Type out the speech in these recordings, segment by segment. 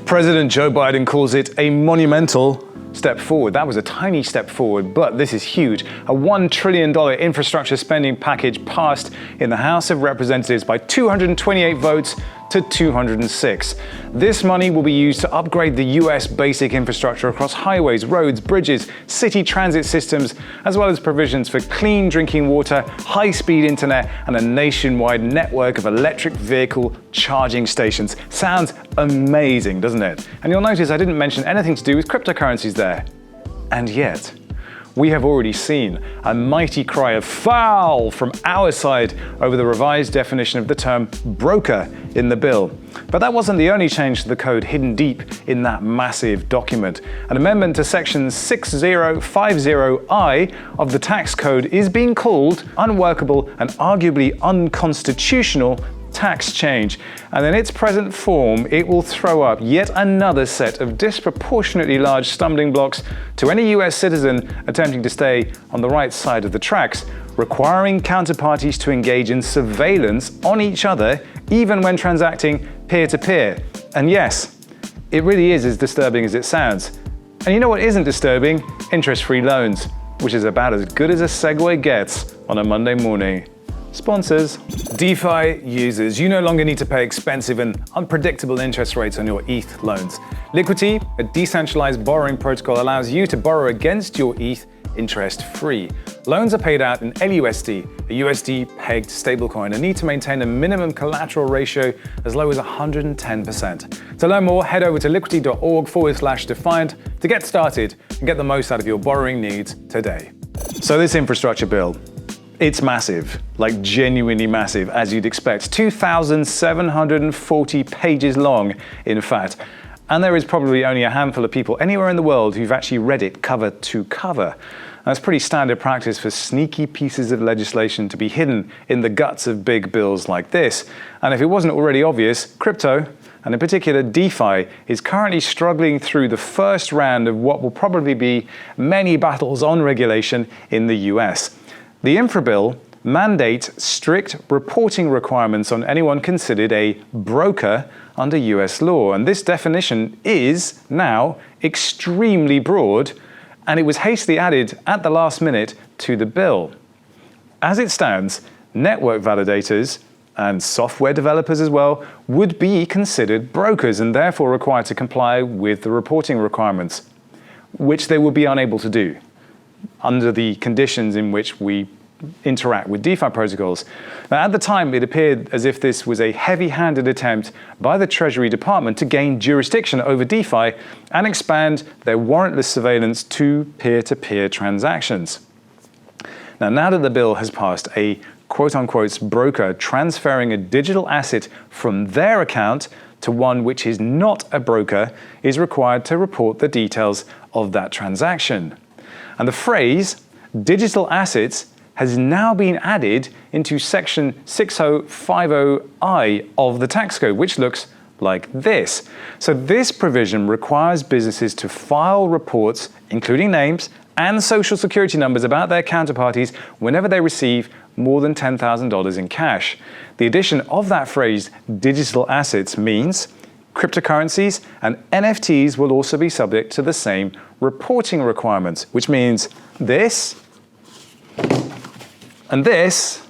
President Joe Biden calls it a monumental step forward. That was a tiny step forward, but this is huge. A $1 trillion infrastructure spending package passed in the House of Representatives by 228 votes to 206. This money will be used to upgrade the US basic infrastructure across highways, roads, bridges, city transit systems, as well as provisions for clean drinking water, high-speed internet, and a nationwide network of electric vehicle charging stations. Sounds amazing, doesn't it? And you'll notice I didn't mention anything to do with cryptocurrencies there. And yet, we have already seen a mighty cry of foul from our side over the revised definition of the term broker in the bill. But that wasn't the only change to the code hidden deep in that massive document. An amendment to section 6050I of the tax code is being called unworkable and arguably unconstitutional tax change, and in its present form it will throw up yet another set of disproportionately large stumbling blocks to any US citizen attempting to stay on the right side of the tracks, requiring counterparties to engage in surveillance on each other even when transacting peer-to-peer. And yes, it really is as disturbing as it sounds. And you know what isn't disturbing? Interest-free loans, which is about as good as a segue gets on a Monday morning. Sponsors. DeFi users, you no longer need to pay expensive and unpredictable interest rates on your ETH loans. Liquidity, a decentralized borrowing protocol, allows you to borrow against your ETH interest-free. Loans are paid out in LUSD, a USD-pegged stablecoin, and need to maintain a minimum collateral ratio as low as 110%. To learn more, head over to liquidity.org/Defiant to get started and get the most out of your borrowing needs today. So this infrastructure bill, it's massive, like genuinely massive, as you'd expect. 2,740 pages long, in fact. And there is probably only a handful of people anywhere in the world who've actually read it cover to cover. That's pretty standard practice for sneaky pieces of legislation to be hidden in the guts of big bills like this. And if it wasn't already obvious, crypto, and in particular DeFi, is currently struggling through the first round of what will probably be many battles on regulation in the US. The infra bill mandates strict reporting requirements on anyone considered a broker under US law, and this definition is now extremely broad, and it was hastily added at the last minute to the bill. As it stands, network validators and software developers as well would be considered brokers and therefore required to comply with the reporting requirements, which they would be unable to do under the conditions in which we interact with DeFi protocols. Now, at the time, it appeared as if this was a heavy-handed attempt by the Treasury Department to gain jurisdiction over DeFi and expand their warrantless surveillance to peer-to-peer transactions. Now that the bill has passed, a quote-unquote broker transferring a digital asset from their account to one which is not a broker is required to report the details of that transaction. And the phrase digital assets has now been added into section 6050I of the tax code, which looks like this. So this provision requires businesses to file reports, including names and social security numbers about their counterparties whenever they receive more than $10,000 in cash. The addition of that phrase, digital assets, means cryptocurrencies and NFTs will also be subject to the same reporting requirements, which means this and this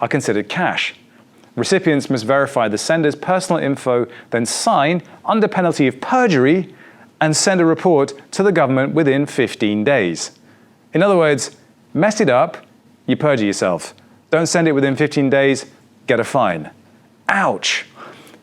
are considered cash. Recipients must verify the sender's personal info, then sign under penalty of perjury and send a report to the government within 15 days. In other words, mess it up, you perjure yourself. Don't send it within 15 days, get a fine. Ouch!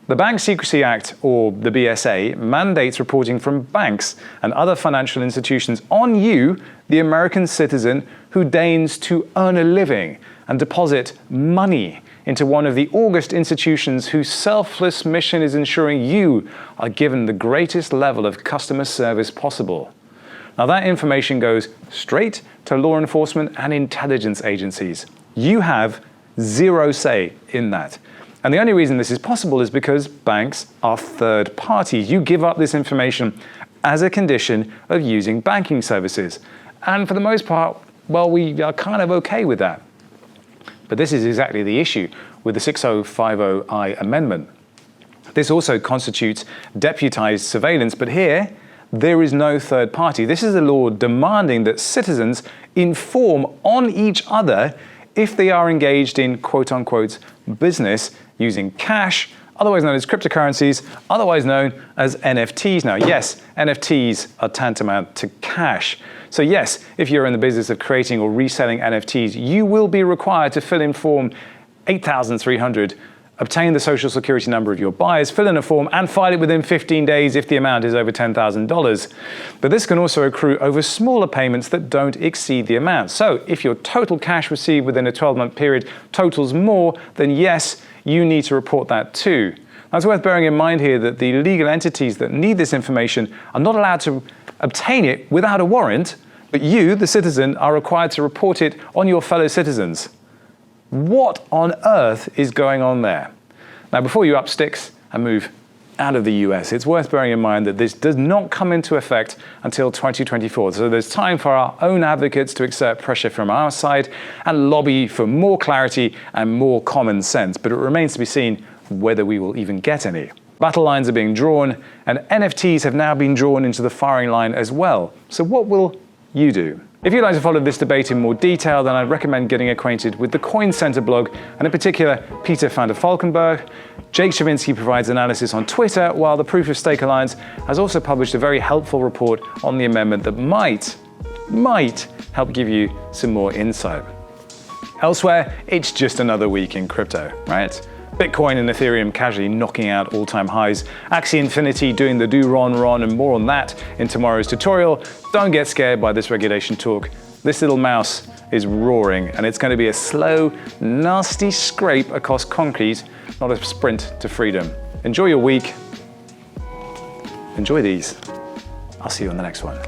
The Bank Secrecy Act, or the BSA, mandates reporting from banks and other financial institutions on you, the American citizen who deigns to earn a living and deposit money into one of the august institutions whose selfless mission is ensuring you are given the greatest level of customer service possible. Now that information goes straight to law enforcement and intelligence agencies. You have zero say in that. And the only reason this is possible is because banks are third parties. You give up this information as a condition of using banking services. And for the most part, well, we are kind of okay with that. But this is exactly the issue with the 6050I amendment. This also constitutes deputized surveillance, but here, there is no third party. This is a law demanding that citizens inform on each other if they are engaged in quote-unquote business using cash, otherwise known as cryptocurrencies, otherwise known as NFTs. Now, yes, NFTs are tantamount to cash. So yes, if you're in the business of creating or reselling NFTs, you will be required to fill in Form 8300, obtain the social security number of your buyers, fill in a form, and file it within 15 days if the amount is over $10,000. But this can also accrue over smaller payments that don't exceed the amount. So if your total cash received within a 12-month period totals more, then yes, you need to report that too. Now, it's worth bearing in mind here that the legal entities that need this information are not allowed to obtain it without a warrant, but you, the citizen, are required to report it on your fellow citizens. What on earth is going on there? Now, before you up sticks and move out of the US, it's worth bearing in mind that this does not come into effect until 2024. So there's time for our own advocates to exert pressure from our side and lobby for more clarity and more common sense. But it remains to be seen whether we will even get any. Battle lines are being drawn, and NFTs have now been drawn into the firing line as well. So what will you do? If you'd like to follow this debate in more detail, then I'd recommend getting acquainted with the Coin Center blog, and in particular, Peter van der Valkenburg. Jake Chavinsky provides analysis on Twitter, while the Proof of Stake Alliance has also published a very helpful report on the amendment that might help give you some more insight. Elsewhere, it's just another week in crypto, right? Bitcoin and Ethereum casually knocking out all-time highs. Axie Infinity doing the do-ron-ron, and more on that in tomorrow's tutorial. Don't get scared by this regulation talk. This little mouse is roaring, and it's going to be a slow, nasty scrape across concrete, not a sprint to freedom. Enjoy your week. Enjoy these. I'll see you on the next one.